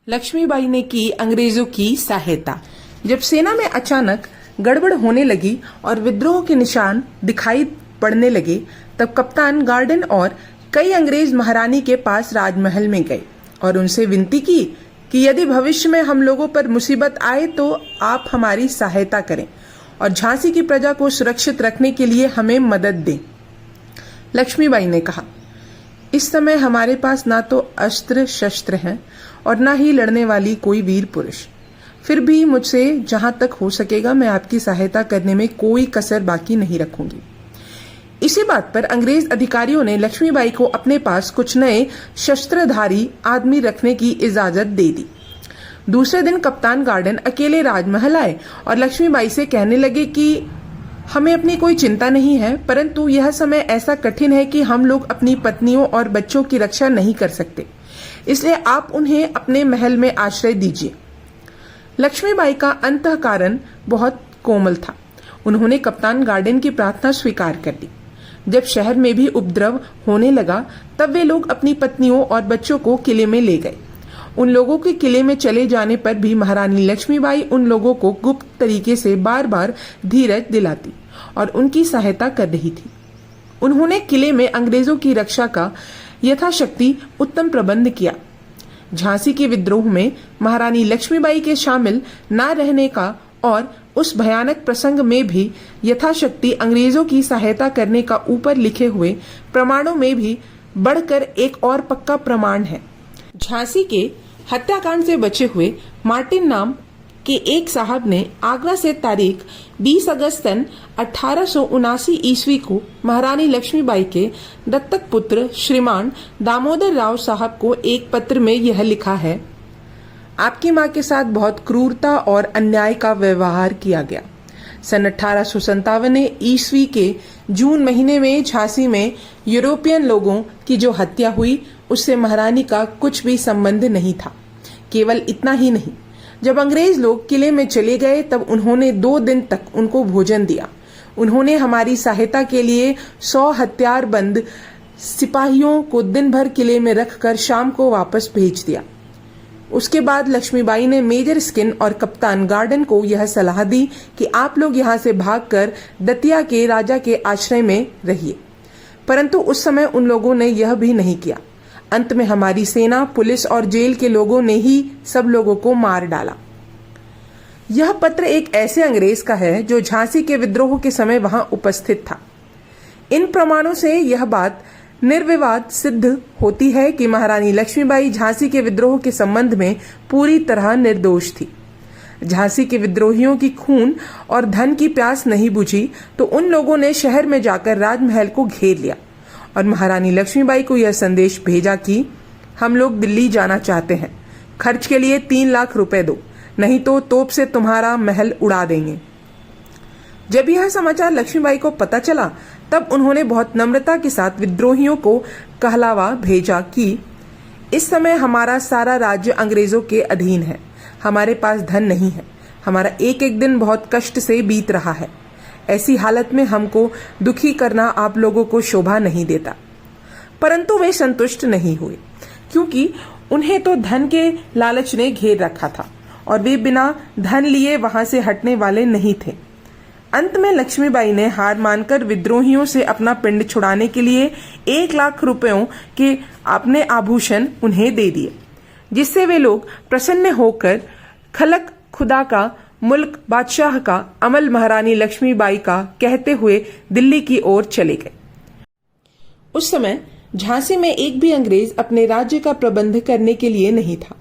लक्ष्मीबाई ने की अंग्रेजों की सहायता। जब सेना में अचानक गड़बड़ होने लगी और विद्रोह के निशान दिखाई पड़ने लगे, तब कप्तान गार्डन और कई अंग्रेज महारानी के पास राजमहल में गए और उनसे विनती की कि यदि भविष्य में हम लोगों पर मुसीबत आए तो आप हमारी सहायता करें और झांसी की प्रजा को सुरक्षित रखने के लिए हमें मदद दें। लक्ष्मीबाई ने कहा, इस समय हमारे पास ना तो अस्त्र शस्त्र हैं और ना ही लड़ने वाली कोई वीर पुरुष। फिर भी मुझसे जहां तक हो सकेगा मैं आपकी सहायता करने में कोई कसर बाकी नहीं रखूंगी। इसी बात पर अंग्रेज अधिकारियों ने लक्ष्मीबाई को अपने पास कुछ नए शस्त्रधारी आदमी रखने की इजाजत दे दी। दूसरे दिन कप्तान गार्डन अकेले राजमहल आए और लक्ष्मीबाई से कहने लगे कि हमें अपनी कोई चिंता नहीं है, परंतु यह समय ऐसा कठिन है कि हम लोग अपनी पत्नियों और बच्चों की रक्षा नहीं कर सकते, इसलिए आप उन्हें अपने महल में आश्रय दीजिए। लक्ष्मीबाई का अंतःकरण बहुत कोमल था। उन्होंने कप्तान गार्डन की प्रार्थना स्वीकार कर दी। जब शहर में भी उपद्रव होने लगा, तब वे लोग अपनी पत्नियों और बच्चों को किले में ले गए। उन लोगों के किले में चले जाने पर भी महारानी लक्ष्मीबाई उन लोगों को गुप्त तरीके से बार बार धीरज दिलाती और उनकी सहायता कर रही थी। उन्होंने किले में अंग्रेजों की रक्षा का यथाशक्ति उत्तम प्रबंध किया। झांसी के विद्रोह में महारानी लक्ष्मीबाई के शामिल न रहने का और उस भयानक प्रसंग में भी यथाशक्ति अंग्रेजों की सहायता करने का ऊपर लिखे हुए प्रमाणों में भी बढ़कर एक और पक्का प्रमाण है। झांसी के हत्याकांड से बचे हुए मार्टिन नाम के एक साहब ने आगरा से तारीख 20 अगस्त सन 1879 ईस्वी को महारानी लक्ष्मीबाई के दत्तक पुत्र श्रीमान दामोदर राव साहब को एक पत्र में यह लिखा है, आपकी मां के साथ बहुत क्रूरता और अन्याय का व्यवहार किया गया। सन 1857 ईस्वी के जून महीने में झांसी में यूरोपियन लोगों की जो हत्या हुई, उससे महारानी का कुछ भी संबंध नहीं था। केवल इतना ही नहीं, जब अंग्रेज लोग किले में चले गए तब उन्होंने 2 दिन तक उनको भोजन दिया। उन्होंने हमारी सहायता के लिए 100 हथियारबंद सिपाहियों को दिन भर किले में रखकर शाम को वापस भेज दिया। उसके बाद लक्ष्मीबाई ने मेजर स्किन और कप्तान गार्डन को यह सलाह दी कि आप लोग यहाँ से भागकर दतिया के राजा के आश्रय में रहिए, परंतु उस समय उन लोगों ने यह भी नहीं किया। अंत में हमारी सेना, पुलिस और जेल के लोगों ने ही सब लोगों को मार डाला। यह पत्र एक ऐसे अंग्रेज का है जो झांसी के विद्रोह के समय वहां उपस्थित था। इन प्रमाणों से यह बात निर्विवाद सिद्ध होती है कि महारानी लक्ष्मीबाई झांसी के विद्रोह के संबंध में पूरी तरह निर्दोष थी। झांसी के विद्रोहियों की खून और धन की प्यास नहीं बुझी तो उन लोगों ने शहर में जाकर राजमहल को घेर लिया और महारानी लक्ष्मीबाई को यह संदेश भेजा कि हम लोग दिल्ली जाना चाहते हैं, खर्च के लिए 3 लाख रुपए दो, नहीं तो तोप से तुम्हारा महल उड़ा देंगे। जब यह समाचार लक्ष्मीबाई को पता चला, तब उन्होंने बहुत नम्रता के साथ विद्रोहियों को कहलावा भेजा कि इस समय हमारा सारा राज्य अंग्रेजों के अधीन है, हमारे पास धन नहीं है, हमारा एक एक दिन बहुत कष्ट से बीत रहा है। ऐसी हालत में हमको दुखी करना आप लोगों को शोभा नहीं देता। परंतु वे संतुष्ट नहीं हुए, क्योंकि उन्हें तो धन के लालच ने घेर रखा था और वे बिना धन लिए वहां से हटने वाले नहीं थे। अंत में लक्ष्मीबाई ने हार मानकर विद्रोहियों से अपना पिंड छुड़ाने के लिए 1 लाख रुपयों के अपने आभूषण उन्हें दे दिए, जिससे वे लोग प्रसन्न होकर खलक खुदा का, मुल्क बादशाह का, अमल महारानी लक्ष्मीबाई का कहते हुए दिल्ली की ओर चले गए। उस समय झांसी में एक भी अंग्रेज अपने राज्य का प्रबंध करने के लिए नहीं था।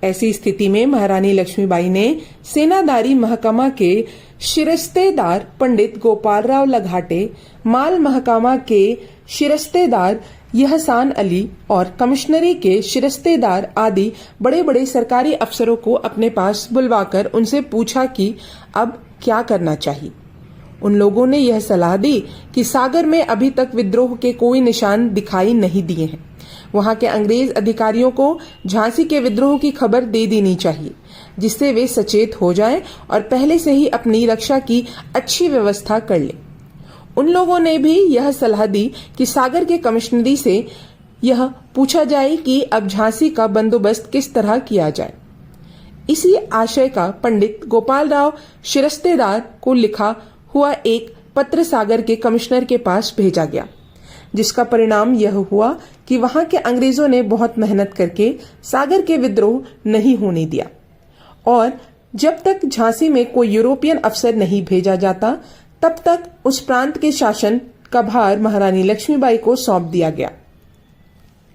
ऐसी स्थिति में महारानी लक्ष्मीबाई ने सेनादारी महकमा के शिरस्तेदार पंडित गोपालराव लघाटे, माल महकमा के शिरस्तेदार यहसान अली और कमिश्नरी के शिरस्तेदार आदि बड़े बड़े सरकारी अफसरों को अपने पास बुलवाकर उनसे पूछा कि अब क्या करना चाहिए। उन लोगों ने यह सलाह दी कि सागर में अभी तक विद्रोह के कोई निशान दिखाई नहीं दिए हैं। वहां के अंग्रेज अधिकारियों को झांसी के विद्रोह की खबर दे देनी चाहिए, जिससे वे सचेत हो जाएं और पहले से ही अपनी रक्षा की अच्छी व्यवस्था कर लें। उन लोगों ने भी यह सलाह दी कि सागर के कमिश्नरी से यह पूछा जाए कि अब झांसी का बंदोबस्त किस तरह किया जाए। इसी आशय का पंडित गोपालराव शिरस्तेदार को लिखा हुआ एक पत्र सागर के कमिश्नर के पास भेजा गया, जिसका परिणाम यह हुआ कि वहां के अंग्रेजों ने बहुत मेहनत करके सागर के विद्रोह नहीं होने दिया और जब तक झांसी में कोई यूरोपियन अफसर नहीं भेजा जाता तब तक उस प्रांत के शासन का भार महारानी लक्ष्मीबाई को सौंप दिया गया।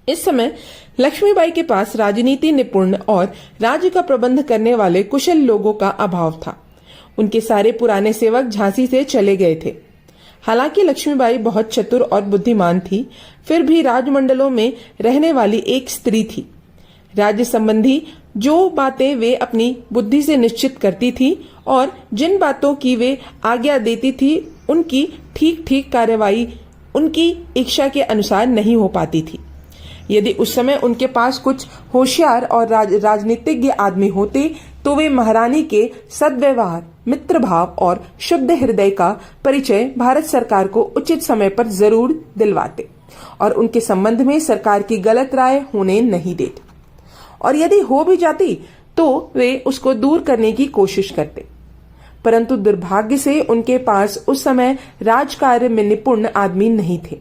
इस समय लक्ष्मीबाई के पास राजनीति निपुण और राज्य का प्रबंध करने वाले कुशल लोगों का अभाव था। उनके सारे पुराने सेवक झांसी से चले गए थे। हालांकि लक्ष्मीबाई बहुत चतुर और बुद्धिमान थी, फिर भी राजमंडलों में रहने वाली एक स्त्री थी। राज्य संबंधी जो बातें वे अपनी बुद्धि से निश्चित करती थी और जिन बातों की वे आज्ञा देती थी उनकी ठीक ठीक कार्यवाही उनकी इच्छा के अनुसार नहीं हो पाती थी। यदि उस समय उनके पास कुछ होशियार और राजनीतिज्ञ आदमी होते तो वे महारानी के सद्व्यवहार, मित्र भाव और शुद्ध हृदय का परिचय भारत सरकार को उचित समय पर जरूर दिलवाते और उनके संबंध में सरकार की गलत राय होने नहीं देते, और यदि हो भी जाती तो वे उसको दूर करने की कोशिश करते। परंतु दुर्भाग्य से उनके पास उस समय राजकार्य में निपुण आदमी नहीं थे।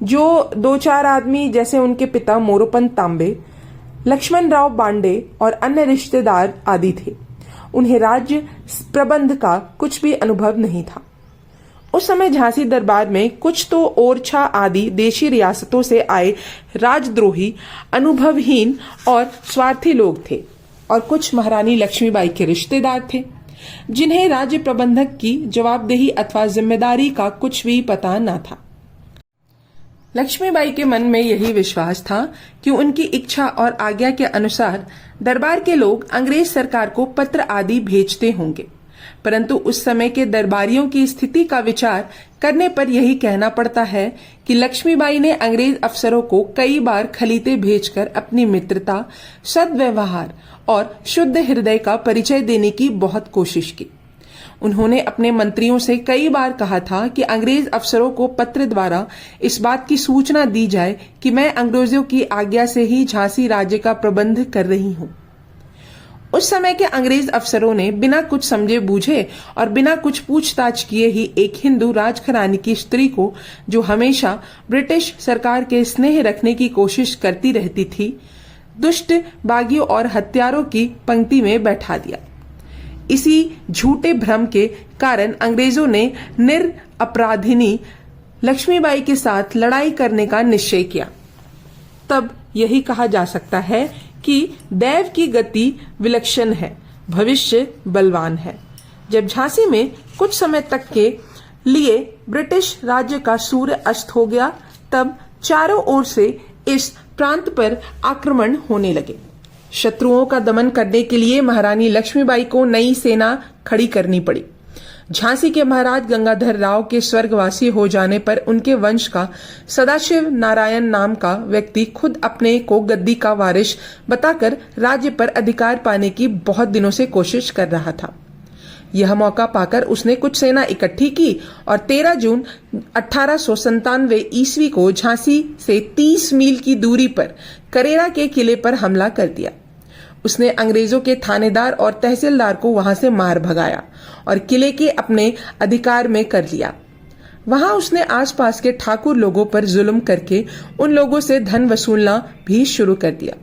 जो 2-4 आदमी जैसे उनके पिता मोरोपंत तांबे, लक्ष्मण राव बांडे और अन्य रिश्तेदार आदि थे, उन्हें राज्य प्रबंध का कुछ भी अनुभव नहीं था। उस समय झांसी दरबार में कुछ तो ओरछा आदि देशी रियासतों से आए राजद्रोही, अनुभवहीन और स्वार्थी लोग थे और कुछ महारानी लक्ष्मीबाई के रिश्तेदार थे, जिन्हें राज्य प्रबंधक की जवाबदेही अथवा जिम्मेदारी का कुछ भी पता न था। लक्ष्मीबाई के मन में यही विश्वास था कि उनकी इच्छा और आज्ञा के अनुसार दरबार के लोग अंग्रेज सरकार को पत्र आदि भेजते होंगे, परंतु उस समय के दरबारियों की स्थिति का विचार करने पर यही कहना पड़ता है कि लक्ष्मीबाई ने अंग्रेज अफसरों को कई बार खलीते भेजकर अपनी मित्रता, सद्व्यवहार और शुद्ध हृदय का परिचय देने की बहुत कोशिश की। उन्होंने अपने मंत्रियों से कई बार कहा था कि अंग्रेज अफसरों को पत्र द्वारा इस बात की सूचना दी जाए कि मैं अंग्रेजों की आज्ञा से ही झांसी राज्य का प्रबंध कर रही हूँ। उस समय के अंग्रेज अफसरों ने बिना कुछ समझे बूझे और बिना कुछ पूछताछ किए ही एक हिंदू राजघराने की स्त्री को, जो हमेशा ब्रिटिश सरकार के स्नेह रखने की कोशिश करती रहती थी, दुष्ट बागियों और हत्यारों की पंक्ति में बैठा दिया। इसी झूठे भ्रम के कारण अंग्रेजों ने निरपराधिनी लक्ष्मीबाई के साथ लड़ाई करने का निश्चय किया। तब यही कहा जा सकता है कि दैव की गति विलक्षण है, भविष्य बलवान है। जब झांसी में कुछ समय तक के लिए ब्रिटिश राज्य का सूर्य अस्त हो गया, तब चारों ओर से इस प्रांत पर आक्रमण होने लगे। शत्रुओं का दमन करने के लिए महारानी लक्ष्मीबाई को नई सेना खड़ी करनी पड़ी। झांसी के महाराज गंगाधर राव के स्वर्गवासी हो जाने पर उनके वंश का सदाशिव नारायण नाम का व्यक्ति खुद अपने को गद्दी का वारिस बताकर राज्य पर अधिकार पाने की बहुत दिनों से कोशिश कर रहा था। यह मौका पाकर उसने कुछ सेना इकट्ठी की और 13 जून 1897 ईस्वी को झांसी से 30 मील की दूरी पर करेरा के किले पर हमला कर दिया। उसने अंग्रेजों के थानेदार और तहसीलदार को वहां से मार भगाया और किले के अपने अधिकार में कर लिया। वहां उसने आसपास के ठाकुर लोगों पर जुल्म करके उन लोगों से धन वसूलना भी शुरू कर दिया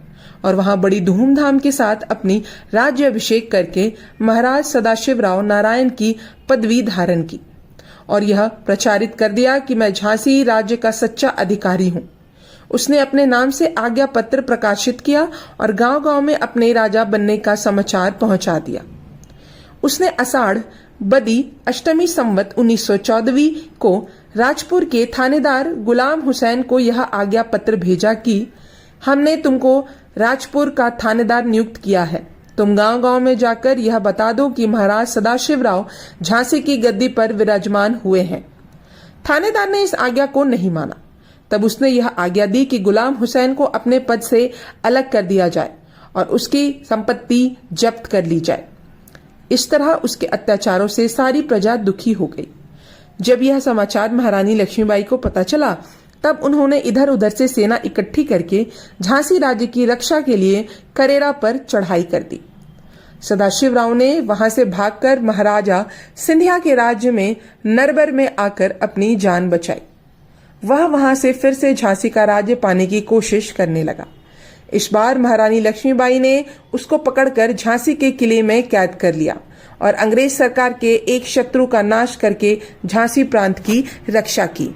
और वहां बड़ी धूमधाम के साथ अपनी राज्य अभिषेक करके महाराज सदाशिवराव नारायण की पदवी धारण की और यह प्रचारित कर दिया कि मैं झांसी राज्य का सच्चा अधिकारी हूँ। उसने अपने नाम से आज्ञा पत्र प्रकाशित किया और गांव-गांव में अपने राजा बनने का समाचार पहुंचा दिया। उसने आषाढ़ बदी अष्टमी संवत 1914 को राजपुर के थानेदार गुलाम हुसैन को यह आज्ञा पत्र भेजा कि हमने तुमको राजपुर का थानेदार नियुक्त किया है। तुम गांव-गांव में जाकर यह बता दो कि महाराज सदाशिवराव झांसी की गद्दी पर विराजमान हुए हैं। थानेदार ने इस आज्ञा को नहीं माना। तब उसने यह आज्ञा दी कि गुलाम हुसैन को अपने पद से अलग कर दिया जाए और उसकी संपत्ति जब्त कर ली जाए। इस तरह उसके अत्याचारों से सारी प्रजा दुखी हो गई। जब यह समाचार महारानी लक्ष्मीबाई को पता चला, तब उन्होंने इधर उधर से सेना इकट्ठी करके झांसी राज्य की रक्षा के लिए करेरा पर चढ़ाई कर दी। सदाशिवराव ने वहां से भागकर महाराजा सिंधिया के राज्य में नरबर में आकर अपनी जान बचाई। वह वहां से फिर से झांसी का राज्य पाने की कोशिश करने लगा। इस बार महारानी लक्ष्मीबाई ने उसको पकड़कर झांसी के किले में कैद कर लिया और अंग्रेज सरकार के एक शत्रु का नाश करके झांसी प्रांत की रक्षा की।